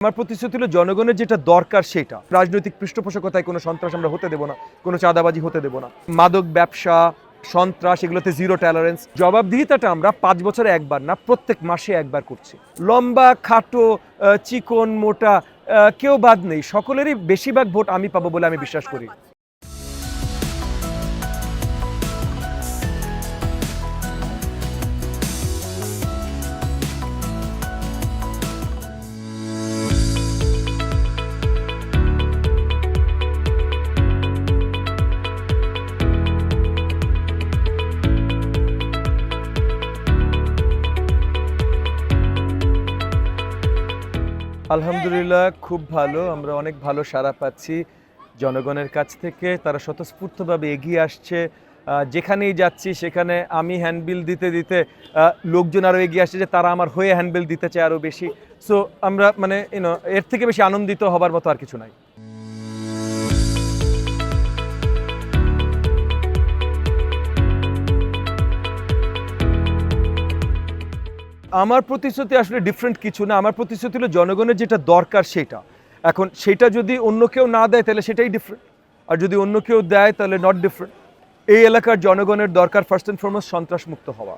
আমার প্রতিশ্রুতি হলো জনগণের যেটা দরকার সেটা। রাজনৈতিক পৃষ্ঠপোষকতায় কোনো সন্ত্রাস আমরা হতে দেব না, কোনো চাঁদাবাজি হতে দেব না। মাদক ব্যবসা, সন্ত্রাস এগুলোতে জিরো টলারেন্স। জবাবদিহিতাটা আমরা 5 বছরে একবার না, প্রত্যেক মাসে একবার করছি। লম্বা খাটো চিকন মোটা কেউ বাদ নেই, সকলেরই বেশিরভাগ ভোট আমি পাবো বলে আমি বিশ্বাস করি। আলহামদুলিল্লাহ, খুব ভালো। আমরা অনেক ভালো সাড়া পাচ্ছি জনগণের কাছ থেকে। তারা স্বতঃস্ফূর্তভাবে এগিয়ে আসছে। যেখানেই যাচ্ছি সেখানে আমি হ্যান্ডবিল দিতে দিতে লোকজন আরও এগিয়ে আসছে যে তারা আমার হয়ে হ্যান্ডবিল দিতে চায় আরও বেশি। সো আমরা এর থেকে বেশি আনন্দিত হবার মতো আর কিছু নাই। আমার প্রতিশ্রুতি আসলে ডিফারেন্ট কিছু না। আমার প্রতিশ্রুতি হলো জনগণের যেটা দরকার সেটা। এখন সেটা যদি অন্য কেউ না দেয় তাহলে সেটাই ডিফারেন্ট, আর যদি অন্য কেউ দেয় তাহলে নট ডিফারেন্ট। এই এলাকার জনগণের দরকার ফার্স্ট অ্যান্ড ফরমোস্ট সন্ত্রাসমুক্ত হওয়া।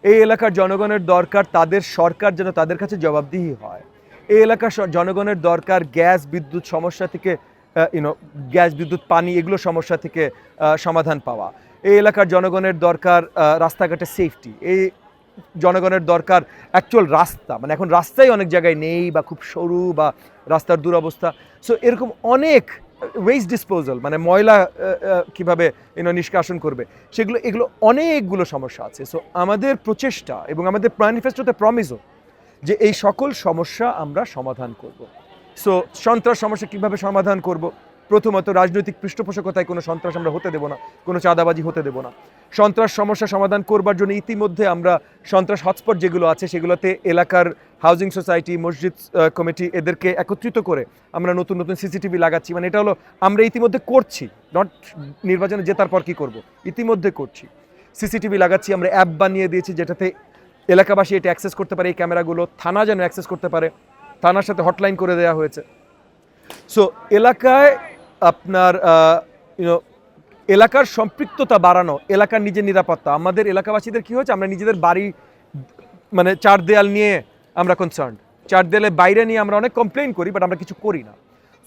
এই এলাকার জনগণের দরকার তাদের সরকার যেন তাদের কাছে জবাবদিহি হয়। এই এলাকার জনগণের দরকার গ্যাস বিদ্যুৎ সমস্যা থেকে গ্যাস বিদ্যুৎ পানি এগুলো সমস্যা থেকে সমাধান পাওয়া। এই এলাকার জনগণের দরকার রাস্তাঘাটের সেফটি। এই জনগণের দরকার অ্যাকচুয়াল রাস্তা, মানে এখন রাস্তাই অনেক জায়গায় নেই বা খুব সরু বা রাস্তার দুরবস্থা। সো এরকম অনেক ওয়েস্ট ডিসপোজাল, মানে ময়লা কীভাবে নিষ্কাশন করবে এগুলো অনেকগুলো সমস্যা আছে। সো আমাদের প্রচেষ্টা এবং আমাদের ম্যানিফেস্টোতে প্রমিসও যে এই সকল সমস্যা আমরা সমাধান করব। সো সন্ত্রাস সমস্যা কীভাবে সমাধান করব? প্রথমত রাজনৈতিক পৃষ্ঠপোষকতায় কোনো সন্ত্রাস আমরা হতে দেব না, কোনো চাঁদাবাজি হতে দেব না। সন্ত্রাস সমস্যা সমাধান করবার জন্য ইতিমধ্যে আমরা সন্ত্রাস হটস্পট যেগুলো আছে সেগুলোতে এলাকার হাউজিং সোসাইটি, মসজিদ কমিটি এদেরকে একত্রিত করে আমরা নতুন নতুন সিসিটিভি লাগাচ্ছি। মানে এটা হলো আমরা ইতিমধ্যে করছি, নট নির্বাচনে জেতার পর কী করব, ইতিমধ্যে করছি। সিসিটিভি লাগাচ্ছি, আমরা অ্যাপ বানিয়ে দিয়েছি যেটাতে এলাকাবাসী এটা অ্যাক্সেস করতে পারে, এই ক্যামেরাগুলো থানা যেন অ্যাক্সেস করতে পারে, থানার সাথে হটলাইন করে দেওয়া হয়েছে। সো এলাকায় আপনার এলাকার সম্পৃক্ততা বাড়ানো, এলাকার নিজের নিরাপত্তা। আমাদের এলাকাবাসীদের কী হয়েছে, আমরা নিজেদের বাড়ি মানে 4 দেয়াল নিয়ে আমরা কনসার্ন, 4 দেয়ালের বাইরে নিয়ে আমরা অনেক কমপ্লেইন করি, বাট আমরা কিছু করি না।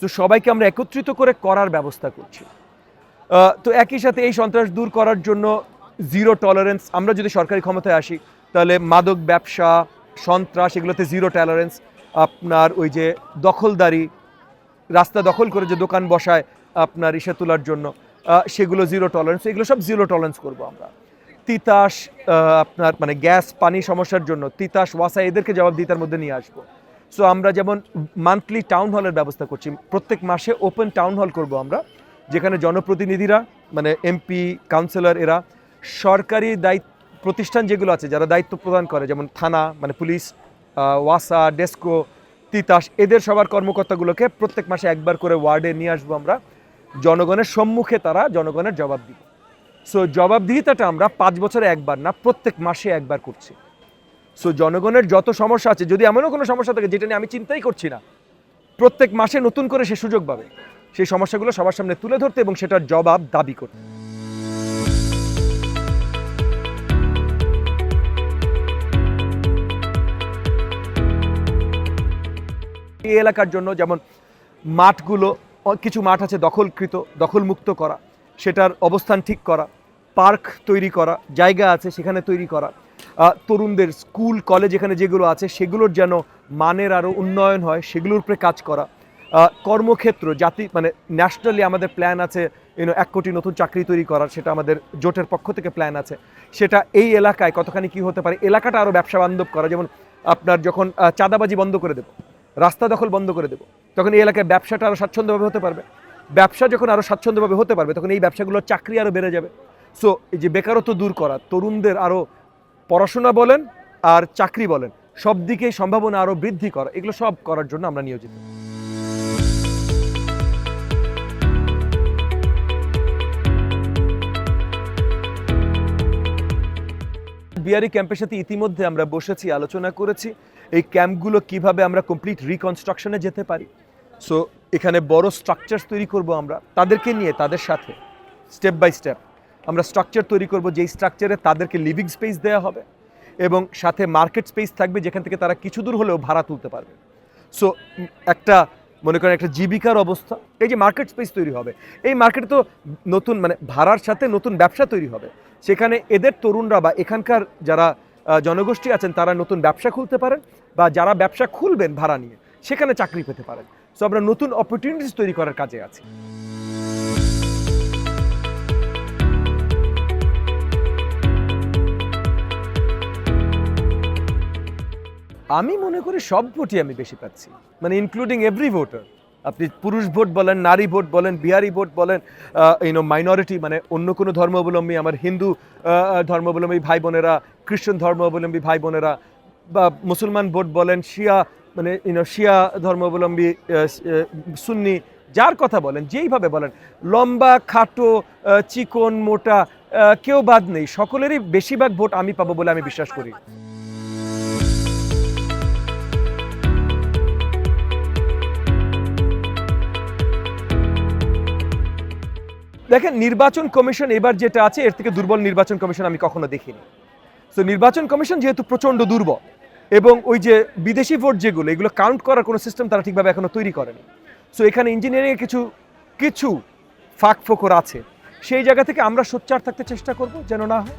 তো সবাইকে আমরা একত্রিত করে করার ব্যবস্থা করছি। তো একই সাথে এই সন্ত্রাস দূর করার জন্য জিরো টলারেন্স। আমরা যদি সরকারি ক্ষমতায় আসি তাহলে মাদক ব্যবসা, সন্ত্রাস এগুলোতে জিরো টলারেন্স। আপনার ওই যে দখলদারি, রাস্তা দখল করে যে দোকান বসায় আপনার ইসে তোলার জন্য, সেগুলো জিরো টলারেন্স। এগুলো সব জিরো টলারেন্স করবো আমরা। তিতাস, আপনার মানে গ্যাস পানি সমস্যার জন্য তিতাস, ওয়াসা এদেরকে জবাবদিহিতার মধ্যে নিয়ে আসবো। সো আমরা যেমন মান্থলি টাউন হলের ব্যবস্থা করছি, প্রত্যেক মাসে ওপেন টাউন হল করব আমরা, যেখানে জনপ্রতিনিধিরা মানে এমপি, কাউন্সিলর এরা সরকারি প্রতিষ্ঠান যেগুলো আছে যারা দায়িত্ব প্রদান করে, যেমন থানা মানে পুলিশ, ওয়াসা, ডেস্কো, তিতাস এদের সবার কর্মকর্তাগুলোকে প্রত্যেক মাসে একবার করে ওয়ার্ডে নিয়ে আসবো আমরা। জনগণের সম্মুখে তারা জনগণের জবাব দিব। সো জবাবদিহিতাটা আমরা 5 বছরে একবার না, প্রত্যেক মাসে একবার করছি। সো জনগণের যত সমস্যা আছে, যদি এমনও কোনো সমস্যা থাকে যেটা নিয়ে আমি চিন্তাই করছি না, প্রত্যেক মাসে নতুন করে সে সুযোগ পাবে সেই সমস্যাগুলো সবার সামনে তুলে ধরতে এবং সেটার জবাব দাবি করতে। এই এলাকার জন্য যেমন মাঠগুলো, কিছু মাঠ আছে দখলকৃত, দখলমুক্ত করা, সেটার অবস্থান ঠিক করা, পার্ক তৈরি করা, জায়গা আছে সেখানে তৈরি করা, তরুণদের স্কুল কলেজ এখানে যেগুলো আছে সেগুলোর যেন মানের আরও উন্নয়ন হয় সেগুলোর উপরে কাজ করা। কর্মক্ষেত্র মানে ন্যাশনালি আমাদের প্ল্যান আছে 1 কোটি নতুন চাকরি তৈরি করার, সেটা আমাদের জোটের পক্ষ থেকে প্ল্যান আছে। সেটা এই এলাকায় কতখানি কী হতে পারে, এলাকাটা আরও ব্যবসা বান্ধব করা। যেমন আপনার যখন চাঁদাবাজি বন্ধ করে দেব, রাস্তা দখল বন্ধ করে দেব, তখন এই এলাকায় ব্যবসাটা আরও স্বাচ্ছন্দ্যভাবে হতে পারবে। ব্যবসা যখন আরও স্বাচ্ছন্দ্যভাবে হতে পারবে তখন এই ব্যবসাগুলোর চাকরি আরও বেড়ে যাবে। সো এই যে বেকারত্ব দূর করা, তরুণদের আরও পড়াশোনা বলেন আর চাকরি বলেন সব দিকেই সম্ভাবনা আরও বৃদ্ধি করা, এগুলো সব করার জন্য আমরা নিয়োজিত। বিহারি ক্যাম্পের সাথে ইতিমধ্যে আমরা বসেছি, আলোচনা করেছি এই ক্যাম্পগুলো কিভাবে আমরা কমপ্লিট রিকনস্ট্রাকশনে যেতে পারি। সো এখানে বড় স্ট্রাকচার তৈরি করব আমরা তাদেরকে নিয়ে, তাদের সাথে স্টেপ বাই স্টেপ আমরা স্ট্রাকচার তৈরি করব, যেই স্ট্রাকচারে তাদেরকে লিভিং স্পেস দেওয়া হবে এবং সাথে মার্কেট স্পেস থাকবে যেখান থেকে তারা কিছু দূর হলেও ভাড়া তুলতে পারবে। সো একটা মনে করেন একটা জীবিকার অবস্থা, এই যে মার্কেট স্পেস তৈরি হবে, এই মার্কেটে তো নতুন মানে ভাড়ার সাথে নতুন ব্যবসা তৈরি হবে, সেখানে এদের তরুণরা বা এখানকার যারা জনগোষ্ঠী আছেন তারা নতুন ব্যবসা খুলতে পারেন বা যারা ব্যবসা খুলবেন ভাড়া নিয়ে সেখানে চাকরি পেতে পারেন। সো আমরা নতুন অপরচুনিটিস তৈরি করার কাজে আছি। আমি মনে করি সব ভোটই আমি বেশি পাচ্ছি, মানে ইনক্লুডিং এভরি ভোটার। আপনি পুরুষ ভোট বলেন, নারী ভোট বলেন, বিহারি ভোট বলেন, মাইনরিটি মানে অন্য কোনো ধর্মাবলম্বী, আমার হিন্দু ধর্মাবলম্বী ভাই বোনেরা, খ্রিস্টান ধর্মাবলম্বী ভাই বোনেরা, বা মুসলমান ভোট বলেন, শিয়া মানে শিয়া ধর্মাবলম্বী, সুন্নি, যার কথা বলেন, যেইভাবে বলেন, লম্বা খাটো চিকন মোটা কেউ বাদ নেই, সকলেরই বেশিরভাগ ভোট আমি পাবো বলে আমি বিশ্বাস করি। দেখেন, নির্বাচন কমিশন এবার যেটা আছে এর থেকে দুর্বল নির্বাচন কমিশন আমি কখনো দেখিনি। তো নির্বাচন কমিশন যেহেতু প্রচণ্ড দুর্বল এবং ওই যে বিদেশি ভোট যেগুলো, এগুলো কাউন্ট করার কোনো সিস্টেম তারা ঠিকভাবে এখনো তৈরি করেনি। সো এখানে ইঞ্জিনিয়ারিংয়ে কিছু ফাঁক ফোকর আছে, সেই জায়গা থেকে আমরা সোচ্চার থাকতে চেষ্টা করব যেন না হয়।